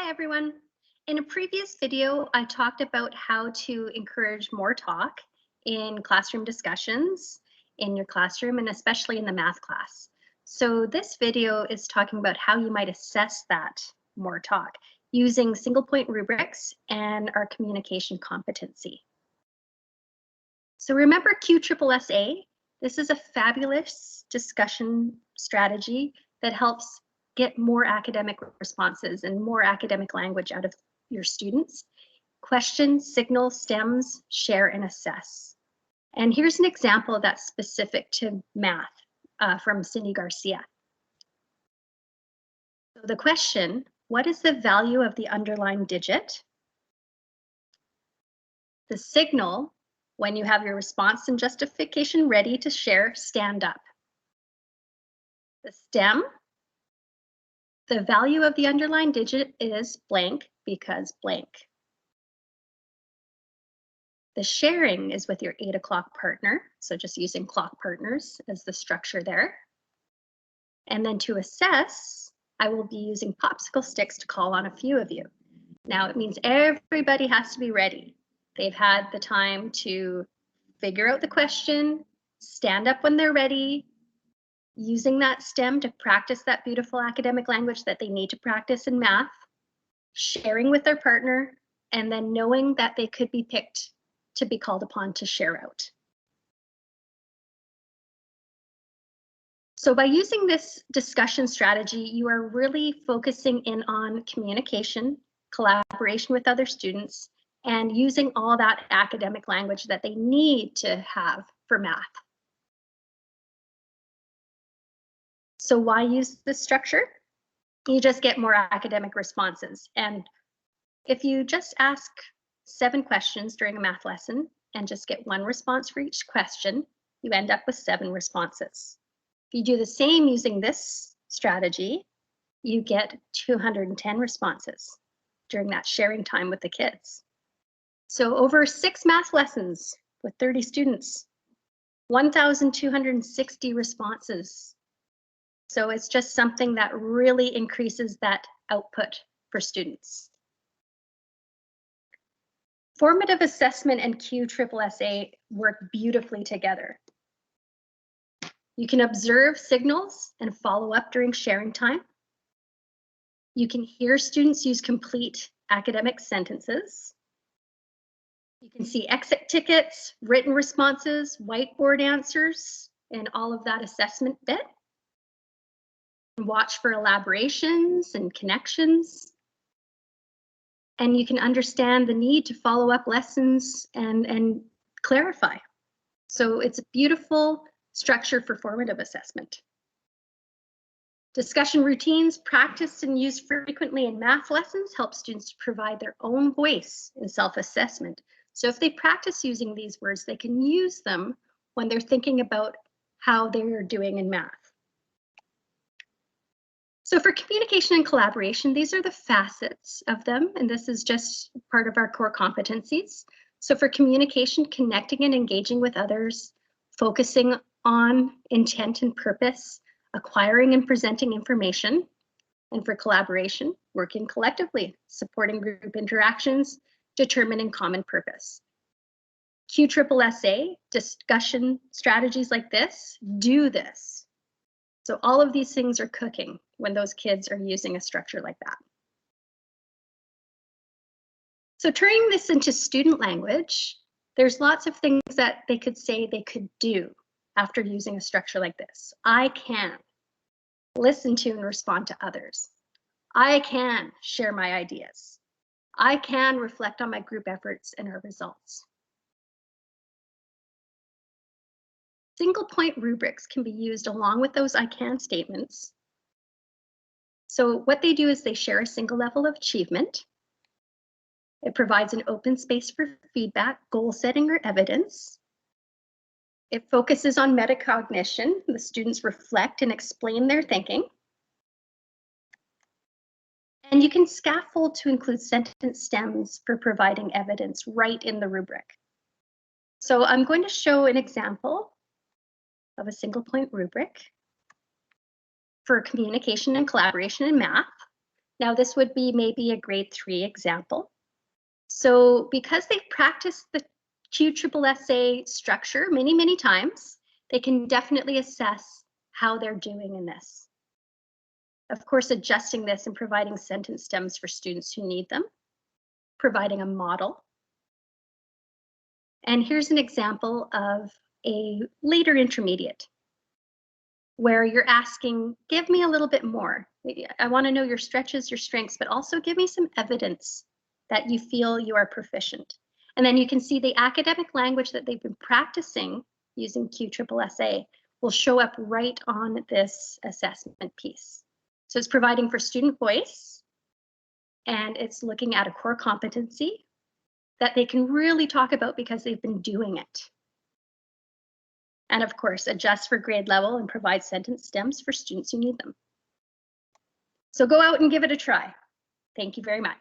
Hi everyone. In a previous video, I talked about how to encourage more talk in classroom discussions in your classroom and especially in the math class. So this video is talking about how you might assess that more talk using single point rubrics and our communication competency. So remember QSSSA? This is a fabulous discussion strategy that helps get more academic responses and more academic language out of your students. Question, signal, stems, share, and assess. And here's an example that's specific to math from Cindy Garcia. So the question, what is the value of the underlined digit? The signal, when you have your response and justification ready to share, stand up. The stem, the value of the underlined digit is blank because blank. The sharing is with your 8 o'clock partner, so just using clock partners as the structure there. And then to assess, I will be using popsicle sticks to call on a few of you. Now it means everybody has to be ready. They've had the time to figure out the question, stand up when they're ready, using that stem to practice that beautiful academic language that they need to practice in math, sharing with their partner, and then knowing that they could be picked to be called upon to share out. So by using this discussion strategy, you are really focusing in on communication, collaboration with other students, and using all that academic language that they need to have for math. So why use this structure? You just get more academic responses. And if you just ask 7 questions during a math lesson and just get 1 response for each question, you end up with 7 responses. If you do the same using this strategy, you get 210 responses during that sharing time with the kids. So over 6 math lessons with 30 students, 1,260 responses. So it's just something that really increases that output for students. Formative assessment and QSSSA work beautifully together. You can observe signals and follow up during sharing time. You can hear students use complete academic sentences. You can see exit tickets, written responses, whiteboard answers, and all of that assessment bit. Watch for elaborations and connections. And you can understand the need to follow up lessons and clarify. So it's a beautiful structure for formative assessment. Discussion routines practiced and used frequently in math lessons help students to provide their own voice in self-assessment. So if they practice using these words, they can use them when they're thinking about how they're doing in math. So for communication and collaboration, these are the facets of them, and this is just part of our core competencies. So for communication, connecting and engaging with others, focusing on intent and purpose, acquiring and presenting information, and for collaboration, working collectively, supporting group interactions, determining common purpose. QSSSA, discussion strategies like this, do this. So all of these things are cooking when those kids are using a structure like that. So turning this into student language, there's lots of things that they could say they could do after using a structure like this. I can listen to and respond to others. I can share my ideas. I can reflect on my group efforts and our results. Single point rubrics can be used along with those I can statements. So what they do is they share a single level of achievement. It provides an open space for feedback, goal setting, or evidence. It focuses on metacognition. The students reflect and explain their thinking. And you can scaffold to include sentence stems for providing evidence right in the rubric. So I'm going to show an example of a single point rubric for communication and collaboration in math. Now, this would be maybe a grade 3 example. So because they've practiced the QSSSA structure many, many times, they can definitely assess how they're doing in this. Of course, adjusting this and providing sentence stems for students who need them, providing a model. And here's an example of a later intermediate where you're asking, give me a little bit more. I want to know your stretches, your strengths, but also give me some evidence that you feel you are proficient. And then you can see the academic language that they've been practicing using QSSSA will show up right on this assessment piece. So it's providing for student voice, and it's looking at a core competency that they can really talk about because they've been doing it. And of course, adjust for grade level and provide sentence stems for students who need them. So go out and give it a try. Thank you very much.